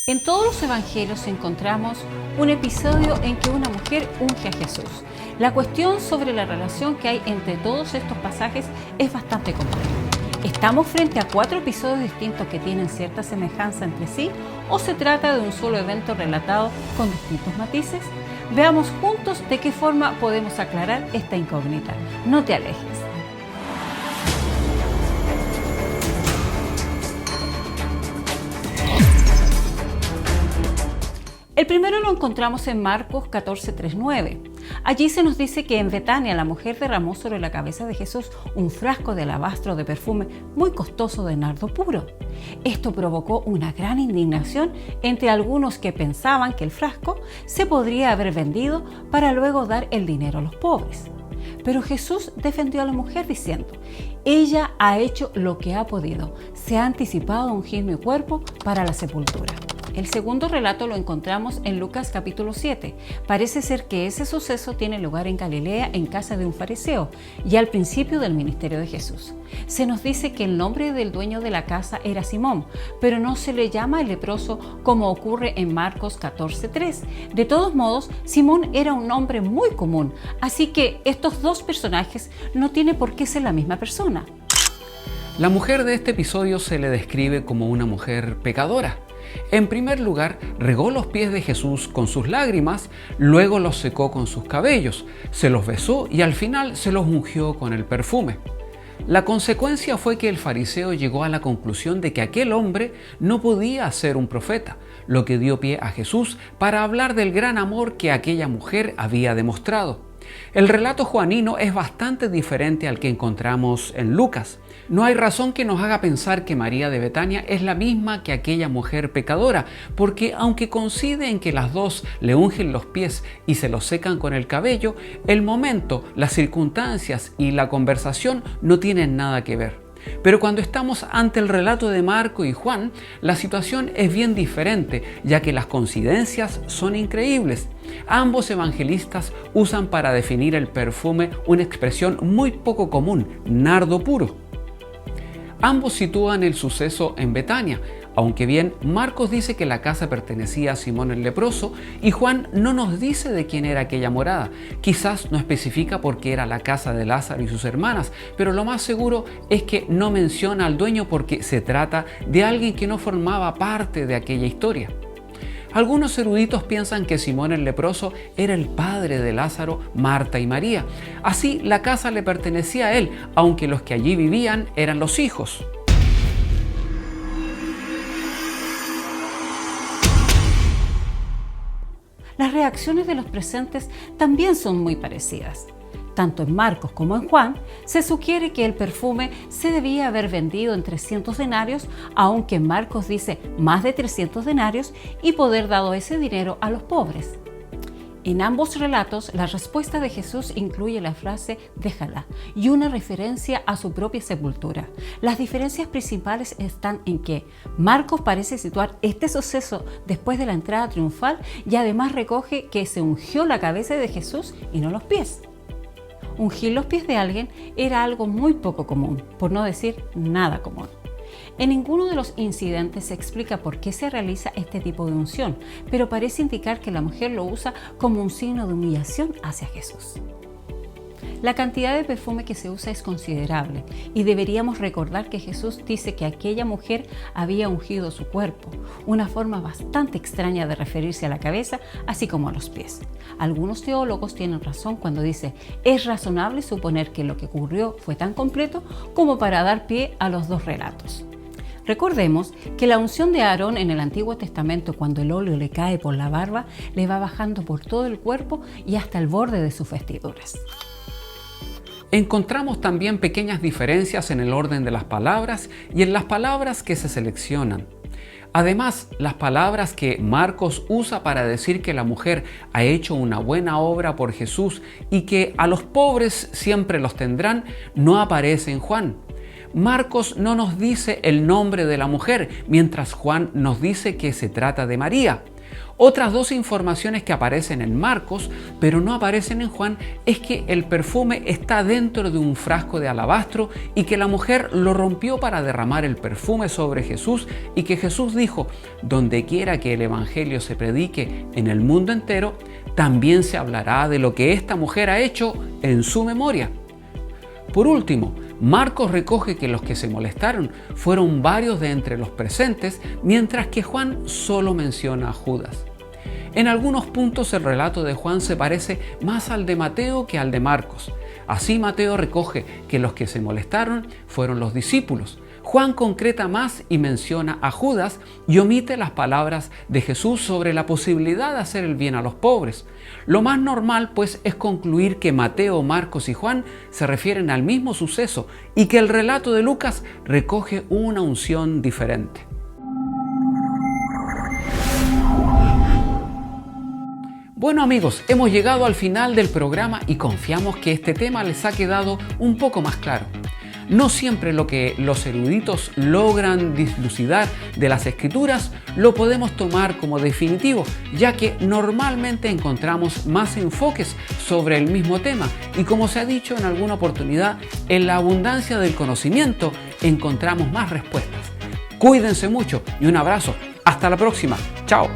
En todos los evangelios encontramos un episodio en que una mujer unge a Jesús. La cuestión sobre la relación que hay entre todos estos pasajes es bastante compleja. ¿Estamos frente a 4 episodios distintos que tienen cierta semejanza entre sí o se trata de un solo evento relatado con distintos matices? Veamos juntos de qué forma podemos aclarar esta incógnita. No te alejes. El primero lo encontramos en Marcos 14:3-9. Allí se nos dice que en Betania la mujer derramó sobre la cabeza de Jesús un frasco de alabastro de perfume muy costoso de nardo puro. Esto provocó una gran indignación entre algunos que pensaban que el frasco se podría haber vendido para luego dar el dinero a los pobres. Pero Jesús defendió a la mujer diciendo: ella ha hecho lo que ha podido, se ha anticipado a ungir mi cuerpo para la sepultura. El segundo relato lo encontramos en Lucas capítulo 7. Parece ser que ese suceso tiene lugar en Galilea, en casa de un fariseo, y al principio del ministerio de Jesús. Se nos dice que el nombre del dueño de la casa era Simón, pero no se le llama el leproso como ocurre en Marcos 14:3. De todos modos, Simón era un nombre muy común, así que estos dos personajes no tienen por qué ser la misma persona. La mujer de este episodio se le describe como una mujer pecadora. En primer lugar, regó los pies de Jesús con sus lágrimas, luego los secó con sus cabellos, se los besó y al final se los ungió con el perfume. La consecuencia fue que el fariseo llegó a la conclusión de que aquel hombre no podía ser un profeta, lo que dio pie a Jesús para hablar del gran amor que aquella mujer había demostrado. El relato juanino es bastante diferente al que encontramos en Lucas. No hay razón que nos haga pensar que María de Betania es la misma que aquella mujer pecadora, porque aunque coincide en que las dos le ungen los pies y se los secan con el cabello, el momento, las circunstancias y la conversación no tienen nada que ver. Pero cuando estamos ante el relato de Marco y Juan, la situación es bien diferente, ya que las coincidencias son increíbles. Ambos evangelistas usan para definir el perfume una expresión muy poco común: nardo puro. Ambos sitúan el suceso en Betania, aunque bien Marcos dice que la casa pertenecía a Simón el leproso y Juan no nos dice de quién era aquella morada. Quizás no especifica por qué era la casa de Lázaro y sus hermanas, pero lo más seguro es que no menciona al dueño porque se trata de alguien que no formaba parte de aquella historia. Algunos eruditos piensan que Simón el leproso era el padre de Lázaro, Marta y María. Así, la casa le pertenecía a él, aunque los que allí vivían eran los hijos. Las reacciones de los presentes también son muy parecidas. Tanto en Marcos como en Juan, se sugiere que el perfume se debía haber vendido en 300 denarios, aunque en Marcos dice más de 300 denarios, y poder dado ese dinero a los pobres. En ambos relatos, la respuesta de Jesús incluye la frase «déjala» y una referencia a su propia sepultura. Las diferencias principales están en que Marcos parece situar este suceso después de la entrada triunfal y además recoge que se ungió la cabeza de Jesús y no los pies. Ungir los pies de alguien era algo muy poco común, por no decir nada común. En ninguno de los incidentes se explica por qué se realiza este tipo de unción, pero parece indicar que la mujer lo usa como un signo de humillación hacia Jesús. La cantidad de perfume que se usa es considerable y deberíamos recordar que Jesús dice que aquella mujer había ungido su cuerpo, una forma bastante extraña de referirse a la cabeza, así como a los pies. Algunos teólogos tienen razón cuando dicen: es razonable suponer que lo que ocurrió fue tan completo como para dar pie a los dos relatos. Recordemos que la unción de Aarón en el Antiguo Testamento, cuando el óleo le cae por la barba, le va bajando por todo el cuerpo y hasta el borde de sus vestiduras. Encontramos también pequeñas diferencias en el orden de las palabras y en las palabras que se seleccionan. Además, las palabras que Marcos usa para decir que la mujer ha hecho una buena obra por Jesús y que a los pobres siempre los tendrán, no aparecen en Juan. Marcos no nos dice el nombre de la mujer, mientras Juan nos dice que se trata de María. Otras dos informaciones que aparecen en Marcos, pero no aparecen en Juan, es que el perfume está dentro de un frasco de alabastro y que la mujer lo rompió para derramar el perfume sobre Jesús y que Jesús dijo: donde quiera que el evangelio se predique en el mundo entero, también se hablará de lo que esta mujer ha hecho en su memoria. Por último, Marcos recoge que los que se molestaron fueron varios de entre los presentes, mientras que Juan solo menciona a Judas. En algunos puntos el relato de Juan se parece más al de Mateo que al de Marcos. Así Mateo recoge que los que se molestaron fueron los discípulos. Juan concreta más y menciona a Judas y omite las palabras de Jesús sobre la posibilidad de hacer el bien a los pobres. Lo más normal, pues, es concluir que Mateo, Marcos y Juan se refieren al mismo suceso y que el relato de Lucas recoge una unción diferente. Bueno amigos, hemos llegado al final del programa y confiamos que este tema les ha quedado un poco más claro. No siempre lo que los eruditos logran dilucidar de las Escrituras lo podemos tomar como definitivo, ya que normalmente encontramos más enfoques sobre el mismo tema y, como se ha dicho en alguna oportunidad, en la abundancia del conocimiento encontramos más respuestas. Cuídense mucho y un abrazo. Hasta la próxima. Chao.